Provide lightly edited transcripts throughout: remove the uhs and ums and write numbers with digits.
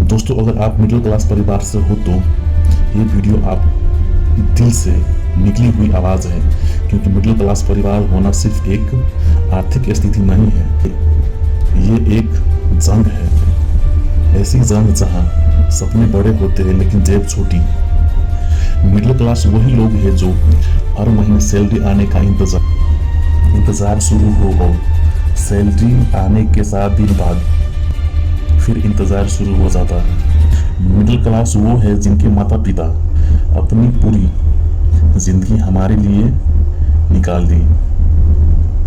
दोस्तों, अगर आप मिडिल क्लास परिवार से हो तो ये वीडियो आप दिल से निकली हुई आवाज़ है, क्योंकि मिडिल क्लास परिवार होना सिर्फ एक आर्थिक स्थिति नहीं है, ये एक जंग है। ऐसी जंग जहाँ सपने बड़े होते हैं लेकिन जेब छोटी। मिडिल क्लास वही लोग हैं जो हर महीने सैलरी आने का इंतजार शुरू हो और सैलरी आने के 7 दिन बाद फिर इंतजार शुरू हो जाता है। मिडिल क्लास वो है जिनके माता पिता अपनी पूरी जिंदगी हमारे लिए निकाल दी,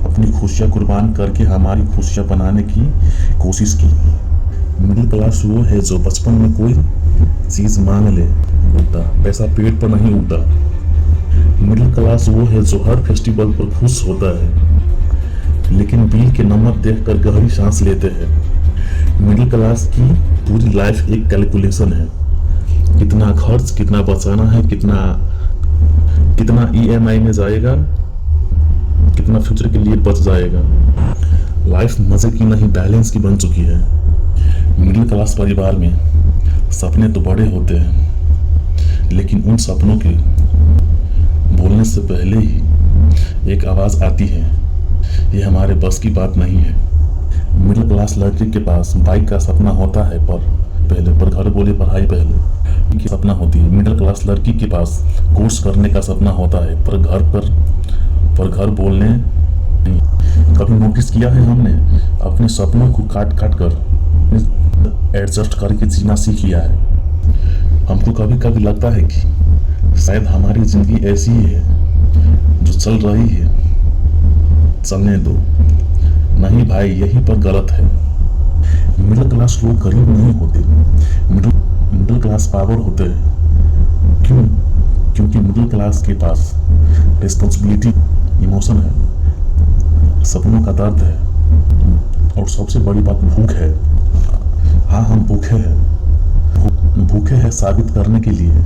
अपनी खुशियाँ कुर्बान करके हमारी खुशियाँ बनाने की कोशिश की। मिडिल क्लास वो है जो बचपन में कोई चीज़ मांग ले उगता, पैसा पेट पर नहीं उगता। मिडिल क्लास वो है जो हर फेस्टिवल पर खुश होता है लेकिन बिल के नंबर देखकर गहरी सांस लेते हैं। मिडिल क्लास की पूरी लाइफ एक कैलकुलेशन है, कितना खर्च, कितना बचाना है, कितना EMI में जाएगा, कितना फ्यूचर के लिए बच जाएगा। लाइफ मजे की नहीं बैलेंस की बन चुकी है। मिडिल क्लास परिवार में सपने तो बड़े होते हैं लेकिन उन सपनों के बोलने से पहले ही एक आवाज़ आती है, ये हमारे बस की बात नहीं है। मिडिल क्लास लड़के के पास बाइक का सपना होता है पर घर बोले पढ़ाई पहले की सपना होती है। मिडिल क्लास लड़की के पास कोर्स करने का सपना होता है पर घर बोलने नहीं। कभी नोटिस किया है हमने अपने सपनों को काट कर एडजस्ट करके जीना सीख लिया है। हमको कभी कभी लगता है कि शायद हमारी जिंदगी ऐसी ही है जो चल रही है, चलने दो। नहीं भाई, यही पर गलत है। मिडिल क्लास लोग गरीब नहीं होते, मिडिल क्लास पावर होते हैं। क्यों? क्योंकि मिडिल क्लास के पास रिस्पॉन्सिबिलिटी, इमोशन है, सपनों का दर्द है और सबसे बड़ी बात भूख है। हाँ, हम भूखे हैं, भूखे हैं साबित करने के लिए,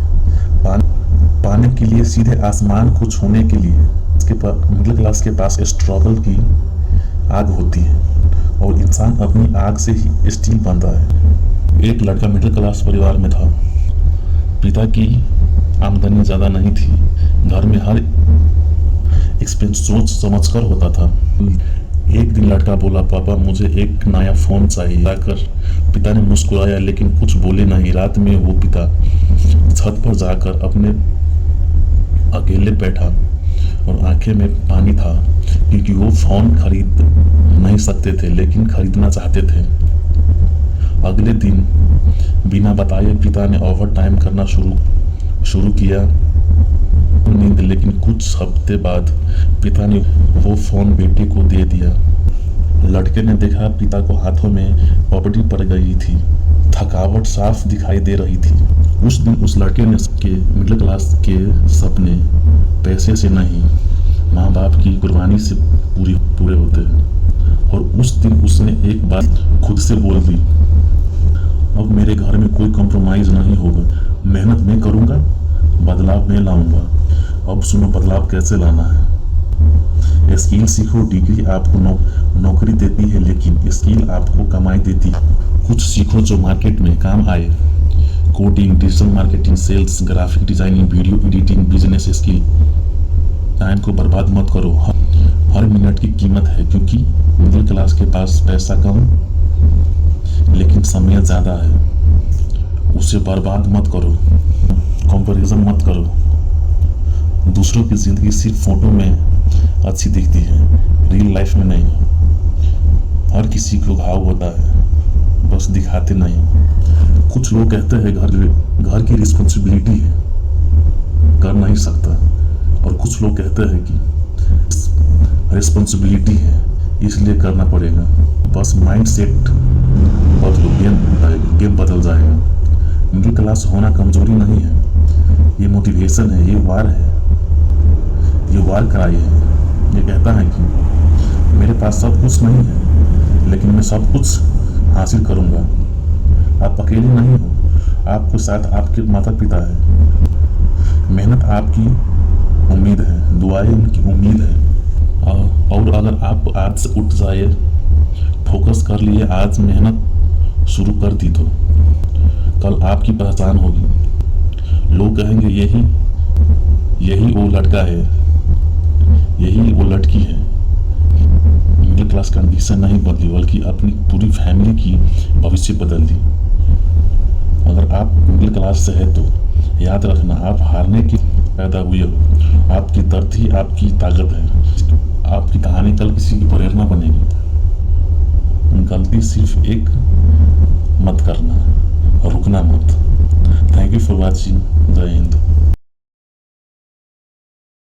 पाने के लिए, सीधे आसमान को छूने के लिए। मिडिल क्लास के पास स्ट्रगल की आग होती है और इंसान अपनी आग से ही स्टील बनता है। एक लड़का मिडिल क्लास परिवार में था, पिता की आमदनी ज़्यादा नहीं थी, घर में हर एक्सपेंस सोच समझ कर होता था। एक दिन लड़का बोला, पापा मुझे एक नया फ़ोन चाहिए। जाकर पिता ने मुस्कुराया लेकिन कुछ बोले नहीं। रात में वो पिता छत पर जाकर अपने अकेले बैठा और आंखें में पानी था, क्योंकि वो फ़ोन खरीद नहीं सकते थे लेकिन खरीदना चाहते थे। अगले दिन बिना बताए पिता ने ओवर टाइम करना शुरू किया नींद, लेकिन कुछ हफ्ते बाद पिता ने वो फ़ोन बेटे को दे दिया। लड़के ने देखा पिता को हाथों में पपड़ी पड़ गई थी, थकावट साफ दिखाई दे रही थी। उस दिन उस लड़के ने के मिडिल क्लास के सपने पैसे से नहीं, माँ बाप की कुर्बानी से पूरे होते हैं। और उस दिन उसने एक बात खुद से बोल दी, अब मेरे घर में कोई कॉम्प्रोमाइज़ नहीं होगा, मेहनत मैं करूँगा, बदलाव मैं लाऊंगा। अब सुनो बदलाव कैसे लाना है। स्किल सीखो, डिग्री आपको नौकरी देती है लेकिन स्किल आपको कमाई देती है। कुछ सीखो जो मार्केट में काम आए, coding, digital marketing, sales, graphic designing, video editing, business skill. Time को बर्बाद मत करो, हर मिनट की कीमत है, क्योंकि मिडिल क्लास के पास पैसा कम लेकिन समय ज़्यादा है। उसे बर्बाद मत करो, कंपैरिजन मत करो। दूसरों की ज़िंदगी सिर्फ फोटो में अच्छी दिखती है, रियल लाइफ में नहीं। हर किसी को घाव होता है, बस दिखाते नहीं। कुछ लोग कहते हैं घर की रिस्पॉन्सिबिलिटी है, कर नहीं सकता, और कुछ लोग कहते हैं कि रिस्पॉन्सिबिलिटी है इसलिए करना पड़ेगा। बस माइंड सेट बदलो, गेम बदल जाएगा। मिडिल क्लास होना कमजोरी नहीं है, ये मोटिवेशन है, ये वार है, ये वार क्राई है। ये कहता है कि मेरे पास सब कुछ नहीं है लेकिन मैं सब कुछ हासिल करूंगा। आप अकेले नहीं हो, आपके साथ आपके माता पिता है, मेहनत आपकी उम्मीद है, दुआएं उनकी उम्मीद है। और अगर आप आज से उठ जाए, फोकस कर लिए, आज मेहनत शुरू कर दी तो कल आपकी पहचान होगी। लोग कहेंगे यही वो लड़का है, यही वो लड़की है। मिडिल क्लास कंडीशन नहीं बदली, बल्कि अपनी पूरी फैमिली की भविष्य बदल दी। अगर आप मिडिल क्लास से है तो याद रखना, आप हारने की पैदा हुए हो। आपकी दर्द ही आपकी ताकत है। आपकी कहानी कल किसी की प्रेरणा बनेगी। गलती सिर्फ एक मत करना, रुकना मत। Thank you for watching. जय हिंद।